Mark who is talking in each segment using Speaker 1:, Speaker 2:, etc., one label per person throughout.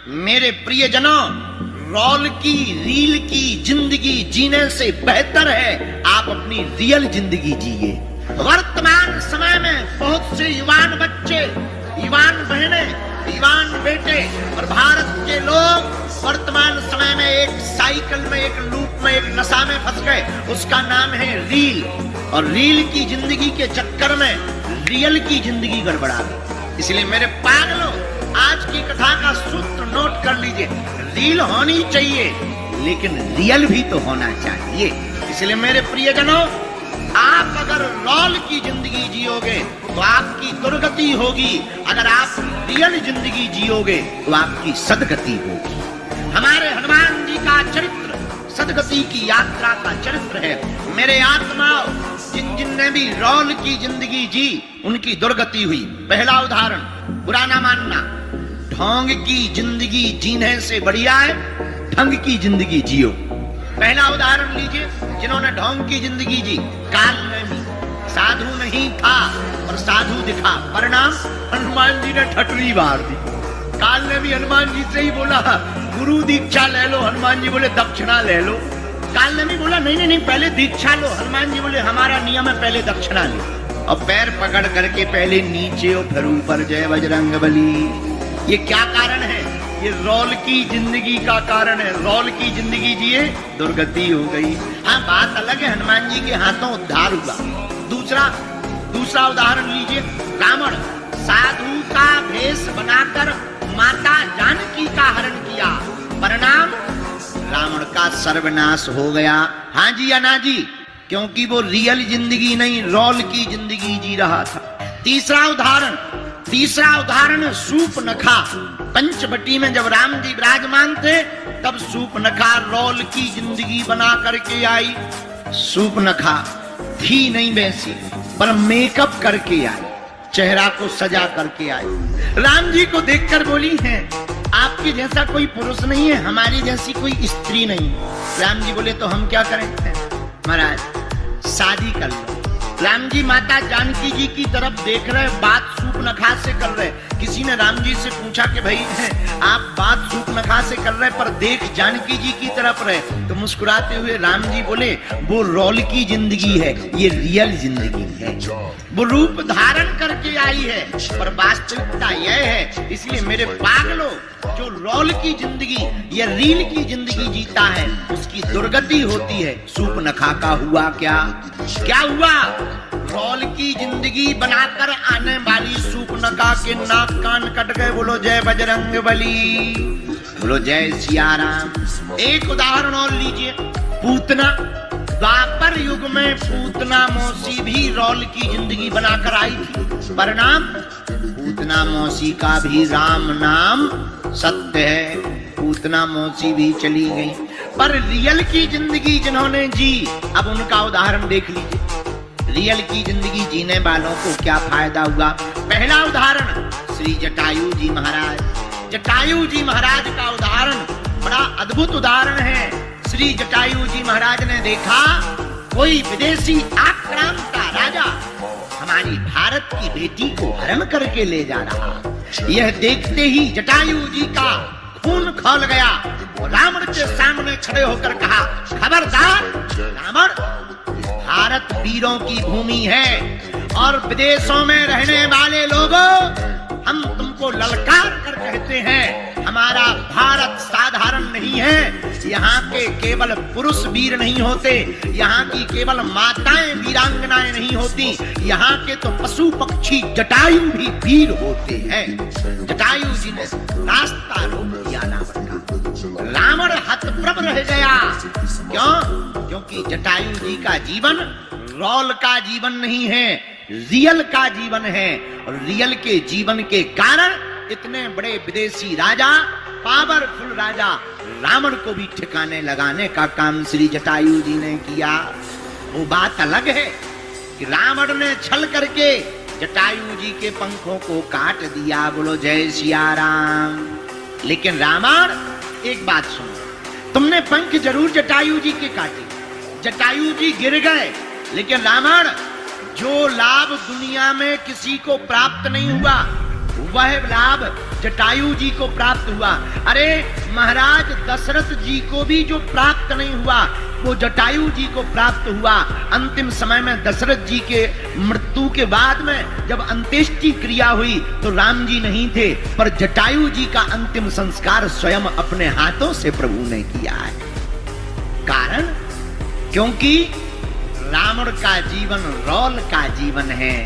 Speaker 1: मेरे प्रियजनों, रोल की रील की जिंदगी जीने से बेहतर है आप अपनी रियल जिंदगी जिए। वर्तमान समय में बहुत से युवान बच्चे, युवान बहनें, युवान बेटे और भारत के लोग वर्तमान समय में एक साइकिल में, एक लूप में, एक नशा में फंस गए। उसका नाम है रील। और रील की जिंदगी के चक्कर में रियल की जिंदगी गड़बड़ा गई। इसलिए मेरे पागलों, आज की कथा का सूत्र नोट कर लीजिए। रील होनी चाहिए लेकिन रियल भी तो होना चाहिए। इसलिए मेरे प्रियजनों, आप अगर रोल की जिंदगी जियोगे तो आपकी दुर्गति होगी, अगर आप रियल जिंदगी जियोगे तो आपकी सदगति होगी। हमारे हनुमान जी का चरित्र सदगति की यात्रा का चरित्र है। मेरे आत्माओं, जिन जिन ने भी रोल की जिंदगी जी उनकी दुर्गति हुई। पहला उदाहरण, बुरा ना मानना, ढोंग की जिंदगी जीने से बढ़िया है ढंग की जिंदगी जियो। पहला उदाहरण लीजिए, जिन्होंने ढोंग की जिंदगी जी। काल नेमी साधु नहीं था और साधु दिखा, परिणाम हनुमान जी ने ठटरी मार दी। काल ने भी हनुमान जी से ही बोला गुरु दीक्षा ले लो, हनुमान जी बोले दक्षिणा ले लो। काल ने भी बोला नहीं नहीं पहले दीक्षा लो, हनुमान जी बोले हमारा नियम है पहले दक्षिणा लो। और पैर पकड़ करके पहले नीचे और फिर ऊपर, जय बजरंग बली। ये क्या कारण है? ये रोल की जिंदगी का कारण है। रोल की जिंदगी जिए, दुर्गति हो गई। हाँ, बात अलग है, हनुमान जी के हाथों उद्धार हुआ। दूसरा उदाहरण लीजिए, रावण साधु का भेष बनाकर माता जानकी का हरण किया, परिणाम रावण का सर्वनाश हो गया। हाँ जी या ना जी? क्योंकि वो रियल जिंदगी नहीं, रोल की जिंदगी जी रहा था। तीसरा उदाहरण सूर्पनखा। पंचवटी में जब राम जी विराजमान थे तब सूर्पनखा रोल की जिंदगी बना करके आई। सूर्पनखा थी नहीं वैसी, पर मेकअप करके आई, चेहरा को सजा करके आई। राम जी को देखकर बोली है आपके जैसा कोई पुरुष नहीं है, हमारी जैसी कोई स्त्री नहीं है। राम जी बोले तो हम क्या करें? महाराज शादी कर लो। राम जी माता जानकी जी की तरफ देख रहे, बात सूर्पनखा से कर रहे। किसी ने राम जी से पूछा कि भाई आप बात सूर्पनखा से कर रहे पर देख जानकी जी की तरफ रहे, तो मुस्कुराते हुए राम जी बोले वो रोल की जिंदगी है, ये रियल जिंदगी है। वो रूप धारण करके आई है पर वास्तविकता यह है। इसलिए मेरे पागलों, जो रोल की जिंदगी या रील की जिंदगी जीता है उसकी दुर्गति होती है। सूर्पनखा का हुआ क्या हुआ? रोल की जिंदगी बनाकर आने वाली सूर्पनखा के नाक कान कट गए। बोलो जय बजरंग बली, बोलो जय सिया राम। एक उदाहरण और लीजिए, पूतना। द्वापर युग में पूतना मौसी भी रोल की जिंदगी बनाकर आई थी, परिणाम पूतना मौसी का भी राम नाम सत्य है। पूतना मौसी भी चली गई, पर रियल की जिंदगी जिन्होंने जी, अब उनका उदाहरण देख लीजिए। रियल की जिंदगी जीने वालों को क्या फायदा हुआ? पहला उदाहरण, श्री जटायु जी महाराज। जटायु जी महाराज का उदाहरण बड़ा अद्भुत उदाहरण है। श्री जटायु जी महाराज ने देखा कोई विदेशी आक्रांता राजा हमारी भारत की बेटी को हरण करके ले जा रहा। यह देखते ही जटायु जी का खून खौल गया। रावण के सामने खड़े होकर कहा, खबरदार रावण, भारत वीरों की भूमि है और विदेशों में रहने वाले लोगों, हम तुमको ललकार कर कहते हैं, हमारा भारत साधारण नहीं है। यहाँ के केवल पुरुष वीर नहीं होते, यहाँ की केवल माताएं वीरांगनाएं नहीं होती, यहाँ के तो पशु पक्षी जटायु भी वीर होते हैं। जटायु जी ने रास्ता रोक दिया रावण का। रावण हतप्रभ रह गया। क्यों? क्योंकि जटायु जी का जीवन रोल का जीवन नहीं है, रियल का जीवन है। और रियल के जीवन के कारण इतने बड़े विदेशी राजा, पावरफुल राजा रावण को भी ठिकाने लगाने का काम श्री जटायु जी ने किया। वो बात अलग है कि रावण ने छल करके जटायु जी के पंखों को काट दिया। बोलो जय सिया राम। लेकिन रावण, एक बात सुनो, तुमने पंख जरूर जटायु जी के काटे, जटायु जी गिर गए, लेकिन रावण, जो लाभ दुनिया में किसी को प्राप्त नहीं हुआ वह लाभ जटायु जी को प्राप्त हुआ। अरे महाराज दशरथ जी को भी जो प्राप्त नहीं हुआ वो जटायु जी को प्राप्त हुआ। अंतिम समय में दशरथ जी के मृत्यु के बाद में जब अंत्येष्टि क्रिया हुई तो राम जी नहीं थे, पर जटायु जी का अंतिम संस्कार स्वयं अपने हाथों से प्रभु ने किया है। कारण क्योंकि रावण का जीवन रोल का जीवन है,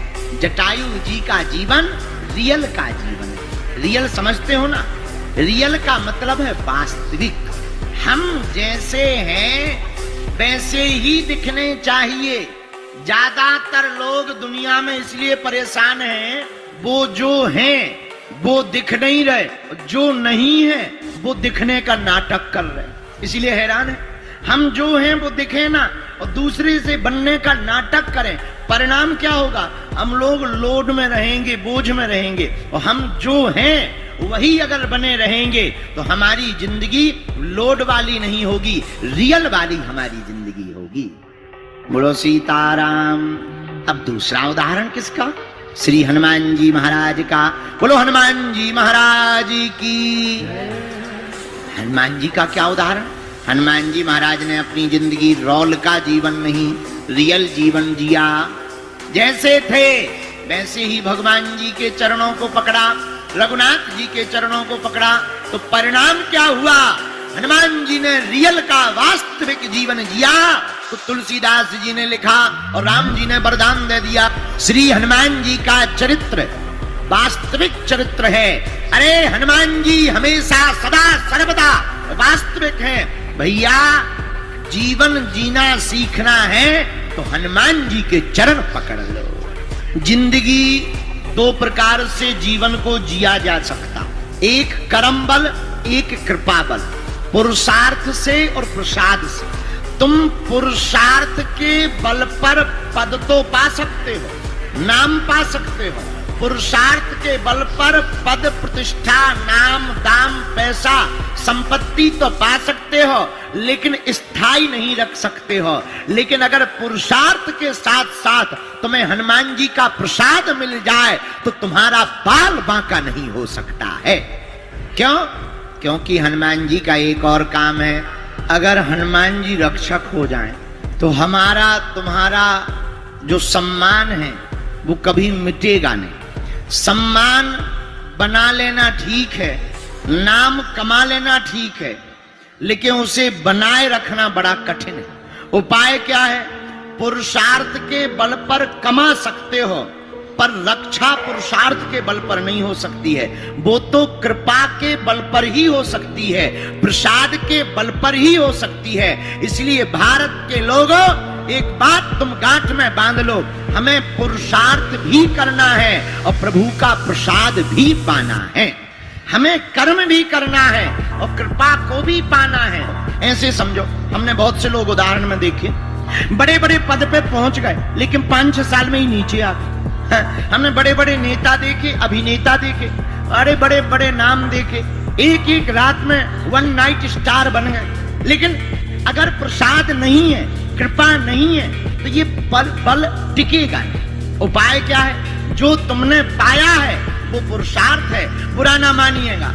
Speaker 1: जटायु जी का जीवन रियल का जीवन है। रियल समझते हो ना? रियल का मतलब है वास्तविक। हम जैसे हैं वैसे ही दिखने चाहिए। ज्यादातर लोग दुनिया में इसलिए परेशान हैं, वो जो हैं वो दिख नहीं रहे, जो नहीं है वो दिखने का नाटक कर रहे, इसीलिए हैरान है। हम जो हैं वो दिखे ना और दूसरे से बनने का नाटक करें, परिणाम क्या होगा? हम लोग लोड में रहेंगे, बोझ में रहेंगे, और हम जो हैं वही अगर बने रहेंगे तो हमारी जिंदगी लोड वाली नहीं होगी, रियल वाली हमारी जिंदगी होगी। बोलो सीताराम। अब दूसरा उदाहरण किसका? श्री हनुमान जी महाराज का। बोलो हनुमान जी महाराज की। हनुमान जी का क्या उदाहरण? हनुमान जी महाराज ने अपनी जिंदगी रोल का जीवन नहीं, रियल जीवन जिया। जैसे थे वैसे ही भगवान जी के चरणों को पकड़ा, रघुनाथ जी के चरणों को पकड़ा, तो परिणाम क्या हुआ? हनुमान जी ने रियल का वास्तविक जीवन जिया तो तुलसीदास जी ने लिखा और राम जी ने वरदान दे दिया। श्री हनुमान जी का चरित्र वास्तविक चरित्र है। अरे हनुमान जी हमेशा सदा सर्वदा वास्तविक है। भैया जीवन जीना सीखना है तो हनुमान जी के चरण पकड़ लो। जिंदगी दो प्रकार से जीवन को जिया जा सकता, एक कर्म बल, एक कृपा बल, पुरुषार्थ से और प्रसाद से। तुम पुरुषार्थ के बल पर पद तो पा सकते हो, नाम पा सकते हो, पुरुषार्थ के बल पर पद प्रतिष्ठा नाम दाम पैसा संपत्ति तो पा सकते हो, लेकिन स्थायी नहीं रख सकते हो। लेकिन अगर पुरुषार्थ के साथ साथ तुम्हें हनुमान जी का प्रसाद मिल जाए तो तुम्हारा बाल बांका नहीं हो सकता है। क्यों? क्योंकि हनुमान जी का एक और काम है, अगर हनुमान जी रक्षक हो जाएं तो हमारा तुम्हारा जो सम्मान है वो कभी मिटेगा नहीं। सम्मान बना लेना ठीक है, नाम कमा लेना ठीक है, लेकिन उसे बनाए रखना बड़ा कठिन है। उपाय क्या है? पुरुषार्थ के बल पर कमा सकते हो, पर रक्षा पुरुषार्थ के बल पर नहीं हो सकती है। वो तो कृपा के बल पर ही हो सकती है, प्रसाद के बल पर ही हो सकती है। इसलिए भारत के लोगों, एक बात तुम गांठ में बांध लो, हमें पुरुषार्थ भी करना है और प्रभु का प्रसाद भी पाना है। हमें कर्म भी करना है और कृपा को भी पाना है। ऐसे समझो, हमने बहुत से लोग उदाहरण में देखे, बड़े बड़े पद पे पहुंच गए लेकिन 5-6 साल में ही नीचे आ गए। हमने बड़े बड़े नेता देखे, अभिनेता देखे, बड़े बड़े बड़े नाम देखे, एक एक रात में 1 नाइट स्टार बन गए। लेकिन अगर प्रसाद नहीं है, कृपा नहीं है, तो ये बल टिकेगा नहीं। उपाय क्या है? जो तुमने पाया है वो पुरुषार्थ है, बुरा ना मानिएगा।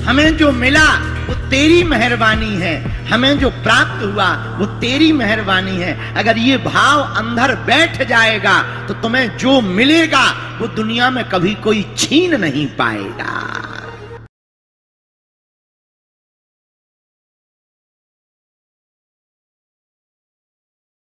Speaker 1: हमें जो मिला वो तेरी मेहरबानी है, हमें जो प्राप्त हुआ वो तेरी मेहरबानी है। अगर ये भाव अंदर बैठ जाएगा तो तुम्हें जो मिलेगा वो दुनिया में कभी कोई छीन नहीं पाएगा।